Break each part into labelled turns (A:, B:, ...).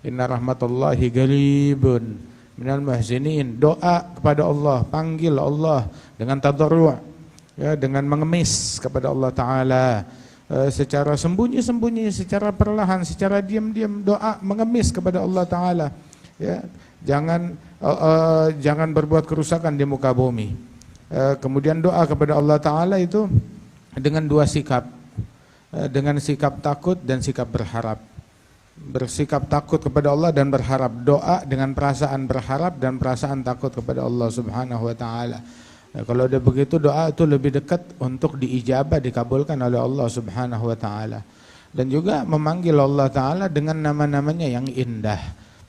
A: Inna rahmatullahi qaribun minal muhsinin. Doa kepada Allah, panggil Allah dengan tadarru', ya, dengan mengemis kepada Allah Ta'ala, secara sembunyi-sembunyi, secara perlahan, secara diam-diam, doa mengemis kepada Allah Ta'ala, ya. Jangan berbuat kerusakan di muka bumi. Kemudian doa kepada Allah Ta'ala itu dengan dua sikap, dengan sikap takut dan sikap berharap. Bersikap takut kepada Allah dan berharap. Doa dengan perasaan berharap dan perasaan takut kepada Allah Subhanahu wa Ta'ala. Kalau udah begitu, doa itu lebih dekat untuk diijabah, dikabulkan oleh Allah Subhanahu wa Ta'ala. Dan juga memanggil Allah Ta'ala dengan nama-namanya yang indah.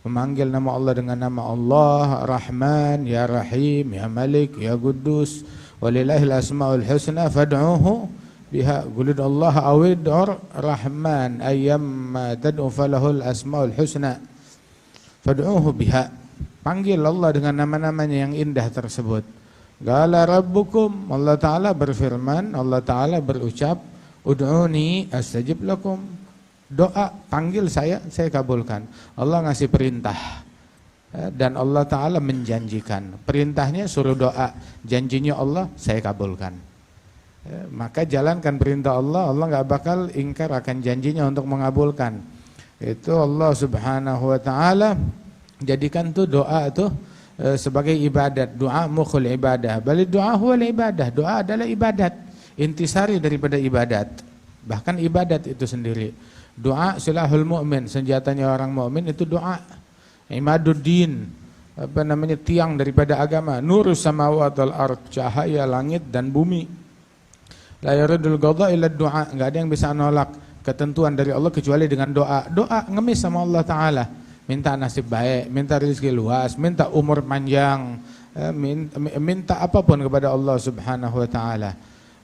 A: Memanggil nama Allah dengan nama Allah Rahman, Ya Rahim, Ya Malik, Ya Quddus, walillahil asmaul husna fad'uhu biha. Qulid Allah awid'ur Rahman ayyamma tad'u falahul asmaul husna fad'uhu biha. Panggil Allah dengan nama-namanya yang indah tersebut. Qala rabbukum, Allah Ta'ala berfirman, Allah Ta'ala berucap, ud'uni astajib lakum. Doa, panggil saya kabulkan. Allah ngasih perintah, dan Allah Ta'ala menjanjikan. Perintahnya suruh doa, janjinya Allah, saya kabulkan. Maka jalankan perintah Allah, Allah nggak bakal ingkar akan janjinya untuk mengabulkan. Itu Allah Subhanahu wa Ta'ala jadikan tuh doa tuh sebagai ibadat. Doa mukhul ibadah, bal doa huwal ibadah. Doa adalah ibadat, intisari daripada ibadat. Bahkan ibadat itu sendiri. Doa silahul mu'min, senjatanya orang mukmin itu doa. Imaduddin, tiang daripada agama. Nurus samawati wal ard, cahaya langit dan bumi. La yaridul qadha illa du'a, enggak ada yang bisa nolak ketentuan dari Allah kecuali dengan doa. Doa ngemis sama Allah Ta'ala, minta nasib baik, minta rezeki luas, minta umur panjang, minta apapun kepada Allah Subhanahu wa Ta'ala.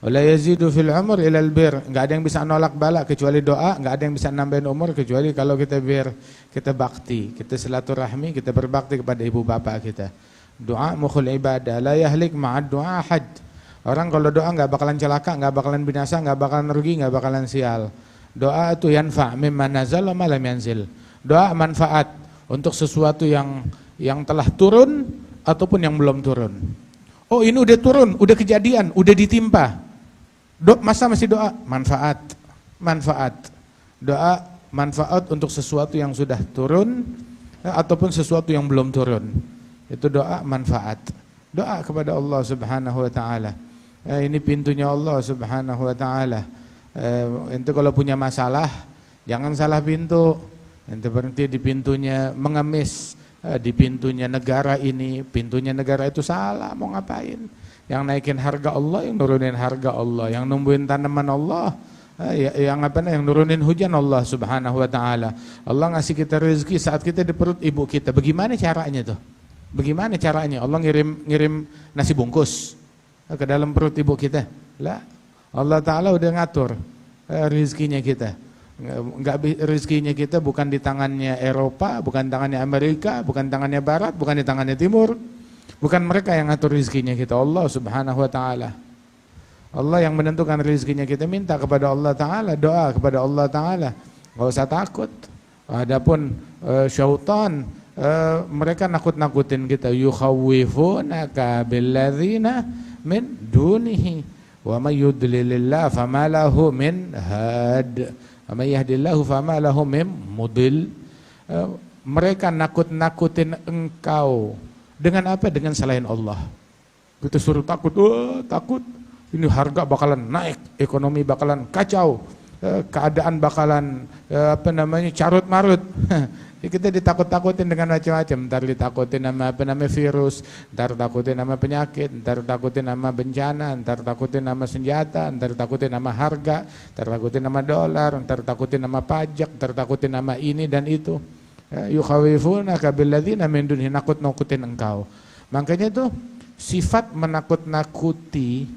A: Wala yazidu fil umur illa al bir, enggak ada yang bisa nolak bala kecuali doa, enggak ada yang bisa nambahin umur kecuali kalau kita kita bakti, kita silaturahmi, kita berbakti kepada ibu bapak kita. Doa mukhul ibadah, la yahlik ma'ad du'a ahad. Orang kalau doa nggak bakalan celaka, nggak bakalan binasa, nggak bakalan rugi, nggak bakalan sial. Doa itu yanfa' mimma nazal wa ma lam yanzil. Doa manfaat untuk sesuatu yang telah turun ataupun yang belum turun. Oh, ini udah turun, udah kejadian, udah ditimpa. Masa masih doa? Manfaat. Doa manfaat untuk sesuatu yang sudah turun ataupun sesuatu yang belum turun. Itu doa manfaat. Doa kepada Allah Subhanahu wa Ta'ala. Ini pintunya Allah Subhanahu wa Ta'ala. Ente kalau punya masalah, jangan salah pintu. Ente berhenti di pintunya mengemis, di pintunya negara ini, pintunya negara itu salah, mau ngapain? Yang naikin harga Allah, yang nurunin harga Allah, yang numbuhin tanaman Allah, yang nurunin hujan Allah Subhanahu wa Ta'ala. Allah ngasih kita rezeki saat kita di perut ibu kita. Bagaimana caranya tuh? Bagaimana caranya? Allah ngirim nasi bungkus ke dalam perut ibu kita? Lah, Allah Ta'ala udah ngatur rezekinya kita. Rezekinya kita bukan di tangannya Eropa, bukan tangannya Amerika, bukan tangannya Barat, bukan di tangannya Timur. Bukan mereka yang ngatur rezekinya kita, Allah Subhanahu wa Ta'ala. Allah yang menentukan rezekinya kita. Minta kepada Allah Ta'ala, doa kepada Allah Ta'ala. Gak usah takut. Adapun syaitan, mereka nakut-nakutin kita. Yukhawwifunaka billadzina min dunihi wa may yudlilillah fama lahu min had wa may yahdillahu fama lahu min mudil. Mereka nakut-nakutin engkau dengan apa? Dengan selain Allah. Kita suruh takut, takut. Ini harga bakalan naik, ekonomi bakalan kacau, keadaan bakalan carut marut. Kita ditakut-takutin dengan macam-macam. Ntar ditakutin sama virus, ntar takutin sama penyakit, ntar takutin sama bencana, ntar takutin sama senjata, ntar takutin sama harga, ntar takutin sama dolar, ntar takutin sama pajak, ntar takutin sama ini dan itu. Yukhawifunaka billadzina min dunihi, nakut-nakutin engkau. Makanya itu sifat menakut-nakuti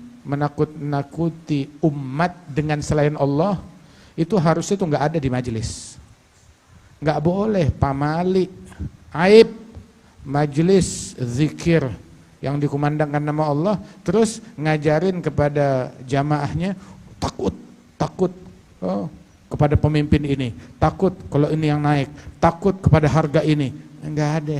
A: umat dengan selain Allah itu harusnya itu enggak ada di majelis. Enggak boleh pamali, aib majelis zikir yang dikumandangkan nama Allah terus ngajarin kepada jamaahnya takut. kepada pemimpin ini, takut kalau ini yang naik, takut kepada harga ini. Enggak ada.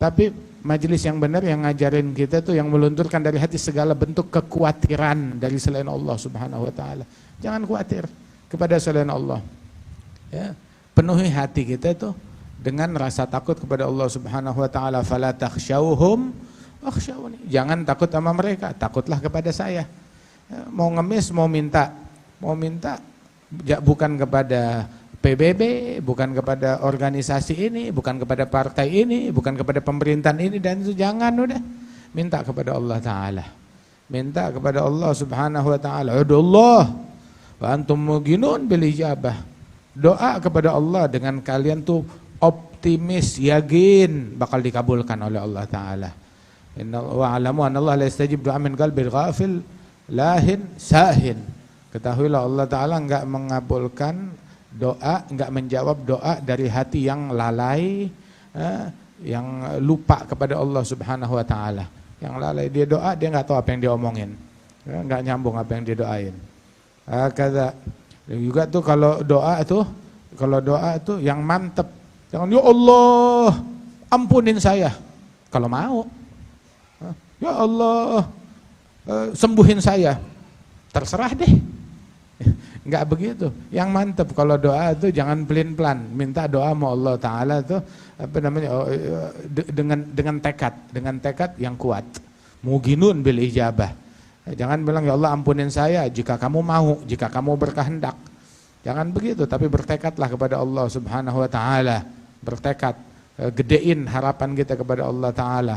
A: Tapi majelis yang benar yang ngajarin kita tuh yang melunturkan dari hati segala bentuk kekhawatiran dari selain Allah Subhanahu wa taala. Jangan khawatir kepada selain Allah. Ya, penuhi hati kita tuh dengan rasa takut kepada Allah Subhanahu wa taala. Fala takhshawhum wakhshawni. Jangan takut sama mereka, takutlah kepada saya. Ya, mau ngemis, mau minta bukan kepada PBB, bukan kepada organisasi ini, bukan kepada partai ini, bukan kepada pemerintahan ini dan itu, jangan, udah minta kepada Allah taala. Minta kepada Allah Subhanahu wa taala. Udullah wa antum muqinun bil ijabah. Doa kepada Allah dengan kalian tuh optimis, yakin bakal dikabulkan oleh Allah taala. Inna wa'lamu anna Allah la yastajib du'a min qalbil ghafil lahin sahin. Ketahuilah Allah taala enggak mengabulkan doa, enggak menjawab doa dari hati yang lalai, yang lupa kepada Allah Subhanahu wa taala. Yang lalai, dia doa dia enggak tahu apa yang dia omongin. Enggak nyambung apa yang dia doain. Kata juga tuh kalau doa tuh yang mantep. Jangan ya Allah ampunin saya. Kalau mau. Ya Allah sembuhin saya. Terserah deh. Enggak begitu. Yang mantep kalau doa itu jangan pelin-pelan. Minta doa sama Allah taala tuh dengan tekad yang kuat. Muqinun bil ijabah. Jangan bilang ya Allah ampunin saya jika kamu mau, jika kamu berkehendak. Jangan begitu, tapi bertekadlah kepada Allah Subhanahu wa taala. Bertekad, gedein harapan kita kepada Allah taala.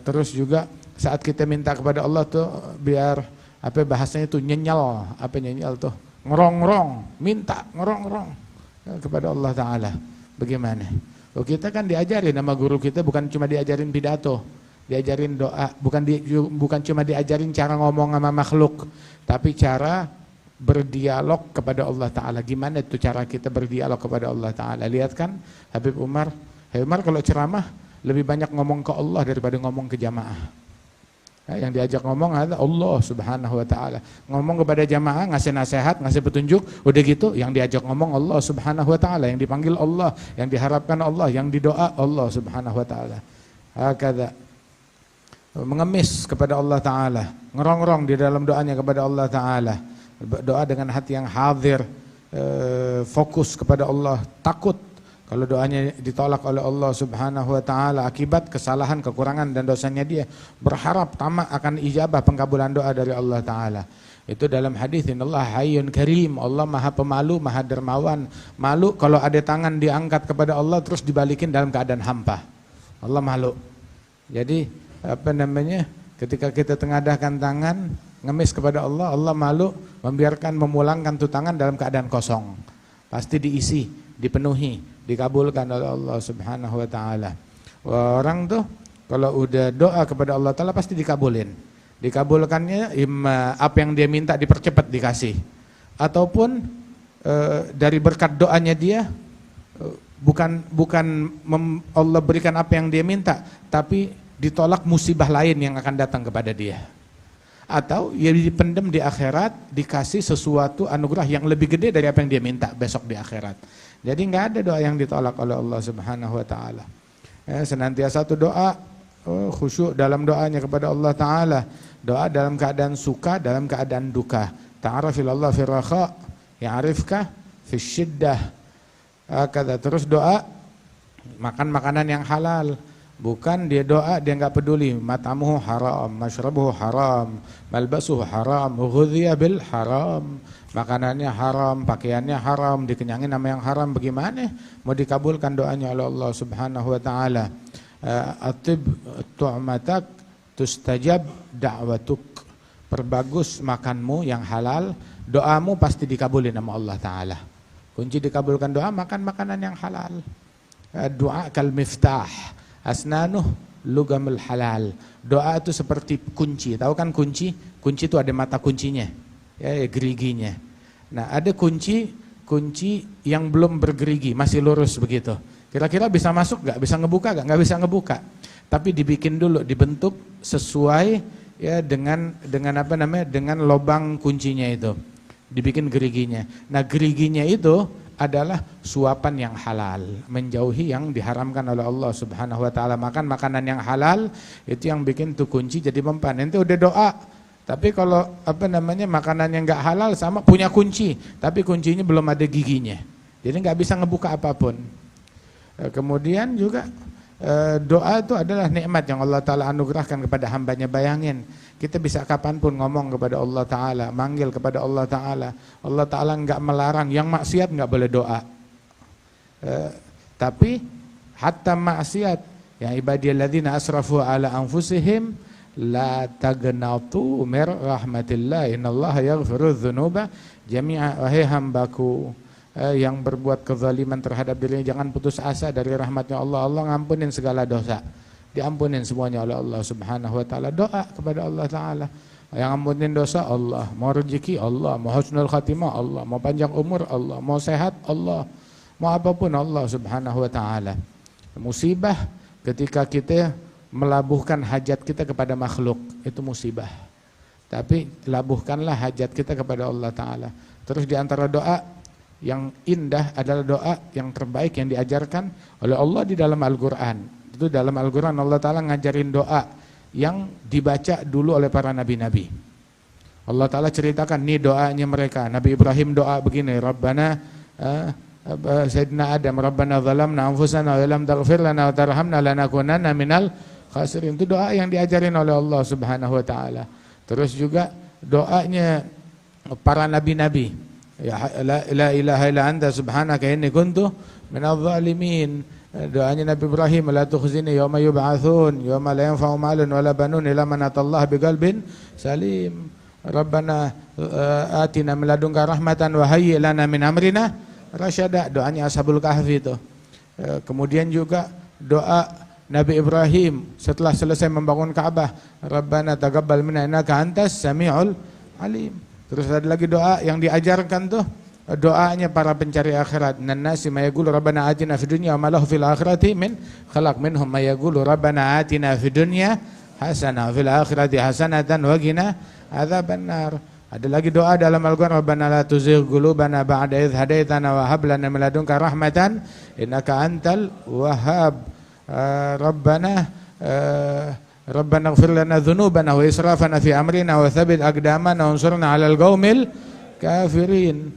A: Terus juga saat kita minta kepada Allah tuh biar apa bahasanya itu nyenyal, apa nyenyal tuh? Ngerongrong, minta ngerongrong kepada Allah taala. Bagaimana? Oh, kita kan diajarin sama guru kita bukan cuma diajarin pidato. Diajarin doa, bukan cuma diajarin cara ngomong sama makhluk, tapi cara berdialog kepada Allah taala. Gimana itu cara kita berdialog kepada Allah taala? Lihat kan Habib Umar kalau ceramah lebih banyak ngomong ke Allah daripada ngomong ke jamaah. Yang diajak ngomong adalah Allah Subhanahu wa taala. Ngomong kepada jamaah, ngasih nasihat, ngasih petunjuk, udah gitu yang diajak ngomong Allah Subhanahu wa taala, yang dipanggil Allah, yang diharapkan Allah, yang didoa Allah Subhanahu wa taala. Hakadha mengemis kepada Allah taala, ngerongrong di dalam doanya kepada Allah taala. Doa dengan hati yang hadir, fokus kepada Allah, takut kalau doanya ditolak oleh Allah Subhanahu wa taala akibat kesalahan, kekurangan dan dosanya dia, berharap tamak akan ijabah pengkabulan doa dari Allah taala. Itu dalam hadis innallaha hayyun karim, Allah Maha Pemalu, Maha Dermawan. Malu kalau ada tangan diangkat kepada Allah terus dibalikin dalam keadaan hampa. Allah malu. Jadi ketika kita tengadahkan tangan ngemis kepada Allah, Allah malu memulangkan tuh tangan dalam keadaan kosong. Pasti diisi, dipenuhi, dikabulkan oleh Allah Subhanahu wa taala. Orang tuh kalau udah doa kepada Allah taala pasti dikabulin. Dikabulkannya apa yang dia minta dipercepat dikasih. Ataupun dari berkat doanya dia bukan Allah berikan apa yang dia minta, tapi ditolak musibah lain yang akan datang kepada dia. Atau ya dipendam di akhirat, dikasih sesuatu anugerah yang lebih gede dari apa yang dia minta besok di akhirat. Jadi enggak ada doa yang ditolak oleh Allah Subhanahu wa taala. Senantiasa satu doa khusyuk dalam doanya kepada Allah taala. Doa dalam keadaan suka, dalam keadaan duka. Ta'arafillallah fi rakha, ya'rifka fi syiddah. Terus doa makan makanan yang halal. Bukan dia doa dia enggak peduli matamuhu haram, masyrabuhu haram, malbasuhu haram, ghudhiya bil haram. Makanannya haram, pakaiannya haram, dikenyangin sama yang haram, bagaimana mau dikabulkan doanya oleh Allah Subhanahu wa taala? Atib tu'matak tustajab da'watuk. Perbagus makanmu yang halal, doamu pasti dikabulin sama Allah taala. Kunci dikabulkan doa makan makanan yang halal. Doa kal miftah. Asnanuh lugamul halal. Doa itu seperti kunci. Tahu kan kunci? Kunci itu ada mata kuncinya, ya geriginya. Nah, ada kunci yang belum bergerigi, masih lurus begitu. Kira-kira bisa masuk gak? Bisa ngebuka gak? Gak bisa ngebuka. Tapi dibikin dulu, dibentuk sesuai ya dengan apa namanya? Dengan lubang kuncinya itu. dibikin geriginya. Nah, geriginya itu adalah suapan yang halal, menjauhi yang diharamkan oleh Allah Subhanahu wa taala. Makan makanan yang halal itu yang bikin tuh kunci jadi mempan. Itu udah doa. Tapi kalau makanan yang enggak halal sama punya kunci, tapi kuncinya belum ada giginya. Jadi enggak bisa ngebuka apapun. Kemudian juga doa itu adalah nikmat yang Allah Ta'ala anugerahkan kepada hambanya. Bayangin, kita bisa kapanpun ngomong kepada Allah Ta'ala, manggil kepada Allah Ta'ala. Allah Ta'ala enggak melarang, yang maksiat enggak boleh doa. Tapi hatta maksiat, ya ibadiyalladzina asrafu ala anfusihim la tagnatu mir rahmatillah innallaha yaghfirudz dzunuba jami'a. Wahai hambaku yang berbuat kezaliman terhadap dirinya, jangan putus asa dari rahmatnya Allah. Allah ngampunin segala dosa, diampunin semuanya oleh Allah Subhanahu wa taala. Doa kepada Allah Ta'ala, yang ampunin dosa Allah, mau rezeki Allah, mau husnul khatimah Allah, mau panjang umur Allah, mau sehat Allah, mau apapun Allah Subhanahu wa taala. Musibah ketika kita melabuhkan hajat kita kepada makhluk, itu musibah. Tapi labuhkanlah hajat kita kepada Allah Ta'ala. Terus di antara doa yang indah adalah doa yang terbaik yang diajarkan oleh Allah di dalam Al-Quran. Itu dalam Al-Quran Allah Ta'ala ngajarin doa yang dibaca dulu oleh para nabi-nabi. Allah Ta'ala ceritakan nih doanya mereka. Nabi Ibrahim doa begini, Rabbana Sayyidina Adam, Rabbana zalamna anfusana wa lam taghfir lana wa tarhamna lanakunanna minal khasirin. Itu doa yang diajarin oleh Allah Subhanahu wa taala. Terus juga doanya para nabi-nabi. Ya la ilaha illa anta subhanaka inni kuntu minadh dhalimin. Doanya Nabi Ibrahim, la tukhzini yauma yub'atsun yauma la yanfa'u malun wala banun illa man atallaha biqalbin salim. Rabbana atina min ladunka rahmatan wa hayyi lana min amrina rasyada. Doanya Ashabul Kahfi itu. Kemudian juga doa Nabi Ibrahim setelah selesai membangun Ka'bah, Rabbana taqabbal minna innaka antas samiul alim. Terus ada lagi doa yang diajarkan tuh, doanya para pencari akhirat. Nannasi may yaqulu rabbana atina fid dunya wa ma lahu fil akhirati min khalaq, minhum may yaqulu rabbana atina fid dunya hasanah fil akhirati hasanatan wa qina adzabannar. Ada lagi doa dalam Al-Qur'an, rabbana la tuzigh qulubana ba'da idh hadaitana wa hab lana min ladunka rahmatan innaka antal wahhab. Rabbana ighfir lana dhunubana wa israfana fi amrina wa thabbit aqdamana wansurna 'alal qaumil kafirin.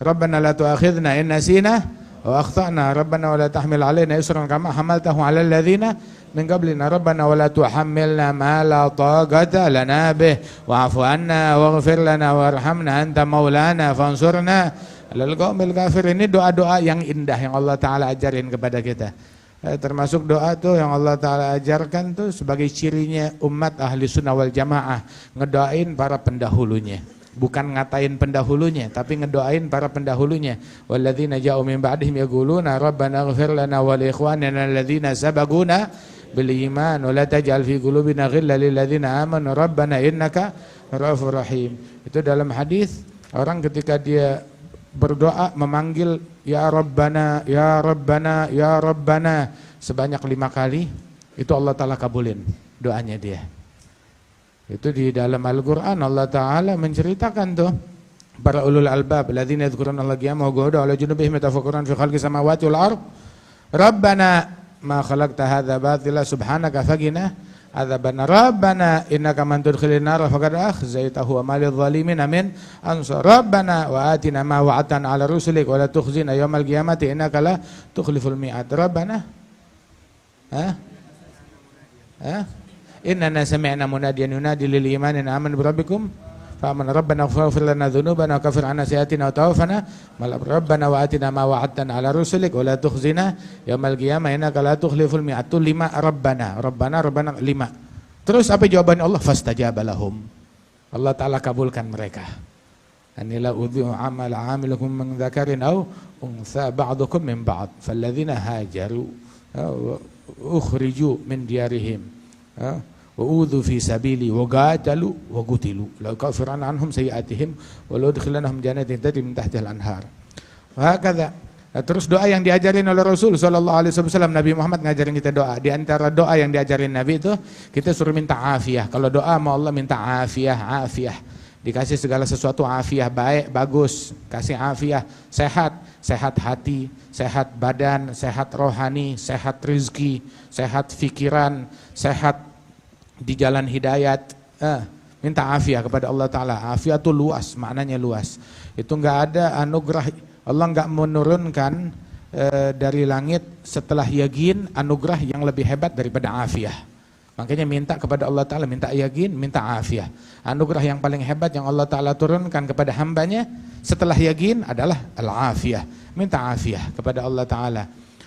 A: Rabbana la tu'akhidhna in nasina wa akhtana. Rabbana wa la tahmil 'alaina isran kama hamaltahu 'alal ladzina min qablina. Rabbana wa la tuhammilna ma la taqata lana bih wa'fu 'anna waghfir lana warhamna anta maulana fansurna 'alal qaumil kafirin. Ini doa-doa yang indah yang Allah Ta'ala ajarin kepada kita. Termasuk doa tuh yang Allah Ta'ala ajarkan tuh sebagai cirinya umat ahli sunnah wal jamaah, ngedoain para pendahulunya, bukan ngatain pendahulunya, tapi ngedoain para pendahulunya. Walladzina ja'u min ba'dihim yaquluna rabbana ighfir lana wa li ikhwanina alladzina sabaquna bil iman wa la taj'al fi qulubina ghillan lil ladzina amanu rabbana innaka ra'ufur rahim. Itu dalam hadis, orang ketika dia berdoa memanggil ya Rabbana, ya Rabbana, ya Rabbana sebanyak 5 kali, itu Allah Ta'ala kabulin doanya dia. Itu di dalam Al-Quran Allah Ta'ala menceritakan tuh para ulul albab alladzina yadhkuruna Allaha qiyaman wa qu'udan wa 'ala junubihim yatafakkaruna fi khalqis samawati wal ard Rabbana ma khalaqta hadza batila subhanaka faqina adzabannar. Rabbana innaka man tudkhilin nar faqad akhzaitahu wa malil zalimin min ansar. Rabbana wa atina ma wa'adtana 'ala rusulik wa la tukhzina yaumal qiyamati innaka la tukhliful mi'ad. Rabbana innana sami'na munadiyan yunadi lil imani an amanu bi rabbikum فآمنا ربنا اغفر لنا ذنوبنا وكفر عنا سيئاتنا وتوفنا ربنا وآتنا ما وعدتنا على رسلك ولا تخزنا يوم القيامة إنك لا تخلف الميعاد. 5 Rabbana 5. Terus apa jawaban Allah? Fastajaba lahum. Allah Ta'ala kabulkan mereka. Anila udhi'u amal amilukum min dzakarin aw untha ba'dukum min ba'd falladzina hajaru ukhriju min diyarihim wa'udhu fi sabili wa qatalu wa qutilu la kafiran anhum sayiatihim wa la udkhilannahum jannatin tajri min tahtiha al-anhar. Hakadha. Terus doa yang diajarin oleh Rasul sallallahu alaihi wasallam, Nabi Muhammad ngajarin kita doa. Di antara doa yang diajarin Nabi itu kita suruh minta afiyah. Kalau doa mau Allah minta afiyah. dikasih segala sesuatu afiah, baik, bagus, kasih afiah, sehat, sehat hati, sehat badan, sehat rohani, sehat rizki, sehat pikiran, sehat di jalan hidayat. Minta afiah kepada Allah Ta'ala. Afiah itu luas, maknanya luas. Itu enggak ada anugerah, Allah enggak menurunkan dari langit setelah yakin anugerah yang lebih hebat daripada afiah. Makanya minta kepada Allah Ta'ala, minta yakin, minta afiah. Anugerah yang paling hebat yang Allah Ta'ala turunkan kepada hambanya setelah yakin adalah al-afiyah. Minta afiah kepada Allah Ta'ala.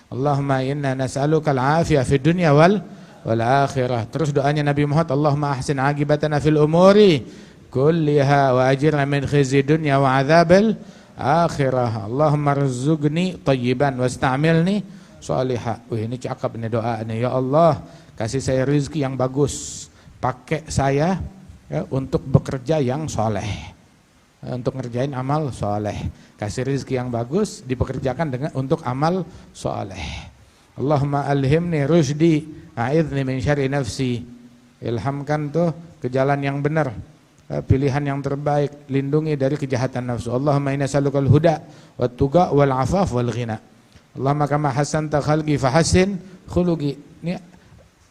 A: Allahumma inna nas'aluka al-afiyah fi dunya wal akhirah. Terus doanya Nabi Muhammad, Allahumma ahsin aqibatana fil umuri kulliha wa ajirna min khizi dunya wa adzabil akhirah. Allahumma rzuqni tayyiban wasta'milni shalihah. Ini cakep nih doa nih. Ya Allah, kasih saya rezeki yang bagus, pakai saya untuk bekerja yang soleh, untuk ngerjain amal soleh. Kasih rezeki yang bagus, dipekerjakan untuk amal soleh. Allahumma alhimni rusydi, a'idhni min syarri nafsi. Ilhamkan tuh ke jalan yang benar, pilihan yang terbaik, lindungi dari kejahatan nafsu. Allahumma inna nas'alukal huda wat tuqa wal afaf wal ghina. Allahumma kama hasanta khalqi fahassin khuluqi. Ini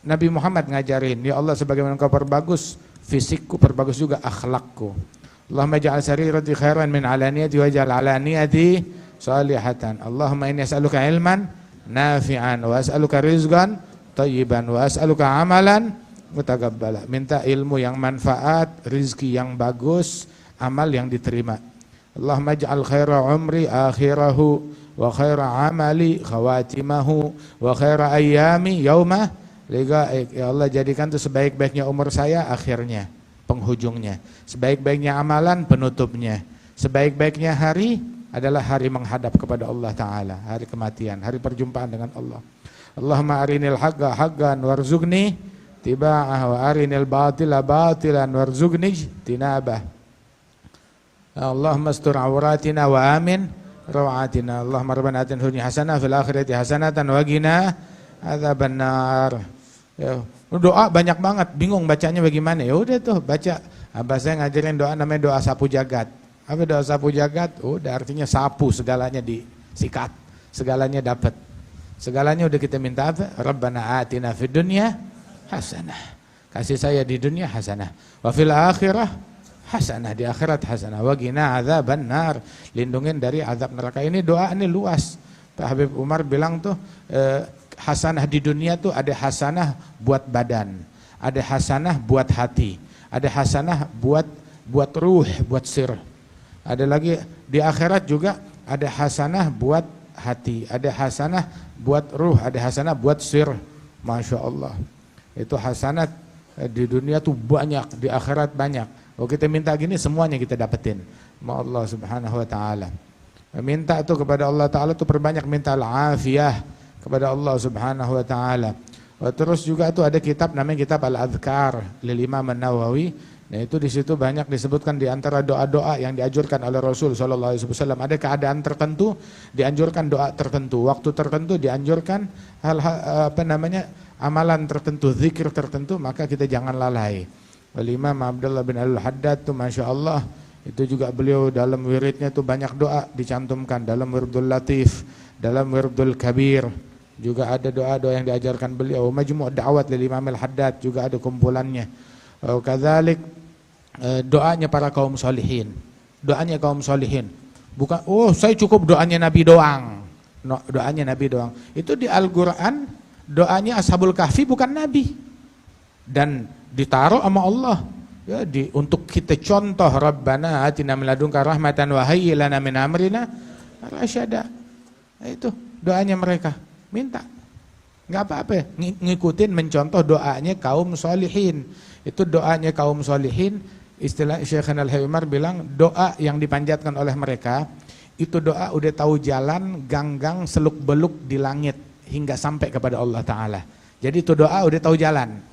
A: Nabi Muhammad ngajarin, ya Allah sebagaimana engkau perbagus fisikku, perbagus juga akhlakku. Allahumma ja'al sarirati khairan min alaniyati wa ja'al alaniyati salihatan. Allahumma inni as'aluka ilman nafi'an wa as'aluka rizqan thayyiban wa as'aluka amalan mutaqabbala. Minta ilmu yang manfaat, rizki yang bagus, amal yang diterima. Allahumma ja'al khaira umri akhirahu wa khaira amali khawatimahu wa khaira ayyami yauma. Ya Allah, jadikan itu sebaik-baiknya umur saya akhirnya, penghujungnya. Sebaik-baiknya amalan penutupnya. Sebaik-baiknya hari adalah hari menghadap kepada Allah Ta'ala, hari kematian, hari perjumpaan dengan Allah. Allahumma arinil haqqa haqqan warzuqni tiba'ah wa arinil batila batilan warzuqni tinabah. Allahumma astur awratina wa amin rawatina. Allahumma rabbana atina fid dunya hasanah fil akhirati hasanatan wa qina adzabannar. Ya, doa banyak banget, bingung bacanya bagaimana. Ya udah tuh baca. Abah saya ngajarin doa namanya doa sapu jagat. Apa doa sapu jagat? Udah artinya sapu, segalanya disikat, segalanya dapat. Segalanya udah kita minta apa? Rabbana atina fid dunya hasanah. Kasih saya di dunia hasanah. Wa fil akhirah hasanah, di akhirat hasanah. Wa qina adzabannar, lindungin dari azab neraka. Ini doa ini luas. Pak Habib Umar bilang tuh hasanah di dunia tuh ada hasanah buat badan, ada hasanah buat hati, ada hasanah buat ruh, buat sir. Ada lagi di akhirat juga ada hasanah buat hati, ada hasanah buat ruh, ada hasanah buat sir. Masya Allah. Itu hasanah di dunia tuh banyak, di akhirat banyak. Kalau kita minta gini semuanya kita dapetin. Ma Allah Subhanahu wa taala. Minta tuh kepada Allah Taala tuh perbanyak, minta al-afiyah kepada Allah Subhanahu wa taala. Terus juga itu ada kitab namanya kitab Al-Adhkar lil Imam An-Nawawi. Nah, itu di situ banyak disebutkan di antara doa-doa yang dianjurkan oleh Rasul sallallahu alaihi wasallam. Ada keadaan tertentu dianjurkan doa tertentu, waktu tertentu dianjurkan amalan tertentu, zikir tertentu, maka kita jangan lalai. Imam Abdullah bin Al-Haddad tuh Masya Allah, itu juga beliau dalam wiridnya tuh banyak doa dicantumkan, dalam wirdul latif, dalam wirdul kabir juga ada doa-doa yang diajarkan beliau. Majmu' da'wat lil Imam Al-Haddad juga ada kumpulannya. Kadzalik doanya para kaum solihin, doanya kaum solihin. Bukan saya cukup doanya Nabi doang. No, doanya Nabi doang. Itu di Al-Qur'an doanya Ashabul Kahfi bukan Nabi. Dan ditaruh sama Allah. Ya, untuk kita contoh, Rabbana atina min ladunka rahmatan wa hayyi lana min amrina rasyada. Itu doanya mereka, minta. Enggak apa-apa ya, ngikutin mencontoh doanya kaum solihin. Itu doanya kaum solihin, istilah Syekh Al-Haymar bilang doa yang dipanjatkan oleh mereka, itu doa udah tahu jalan, ganggang, seluk-beluk di langit hingga sampai kepada Allah Ta'ala. Jadi itu doa udah tahu jalan.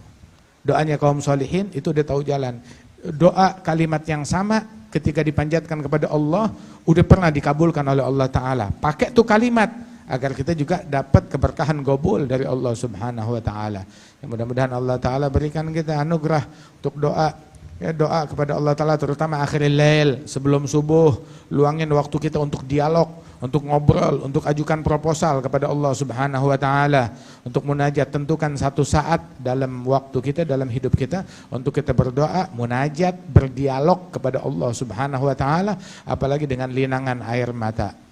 A: Doanya kaum solihin itu udah tahu jalan. Doa kalimat yang sama ketika dipanjatkan kepada Allah udah pernah dikabulkan oleh Allah Ta'ala. Pakai tuh kalimat agar kita juga dapat keberkahan gobul dari Allah Subhanahu wa Ta'ala. Mudah-mudahan Allah Ta'ala berikan kita anugerah untuk doa Ya, doa kepada Allah Ta'ala terutama akhiril lail, sebelum subuh, luangin waktu kita untuk dialog, untuk ngobrol, untuk ajukan proposal kepada Allah Subhanahu wa Ta'ala, untuk munajat. Tentukan satu saat dalam waktu kita, dalam hidup kita untuk kita berdoa, munajat, berdialog kepada Allah Subhanahu wa Ta'ala, apalagi dengan linangan air mata.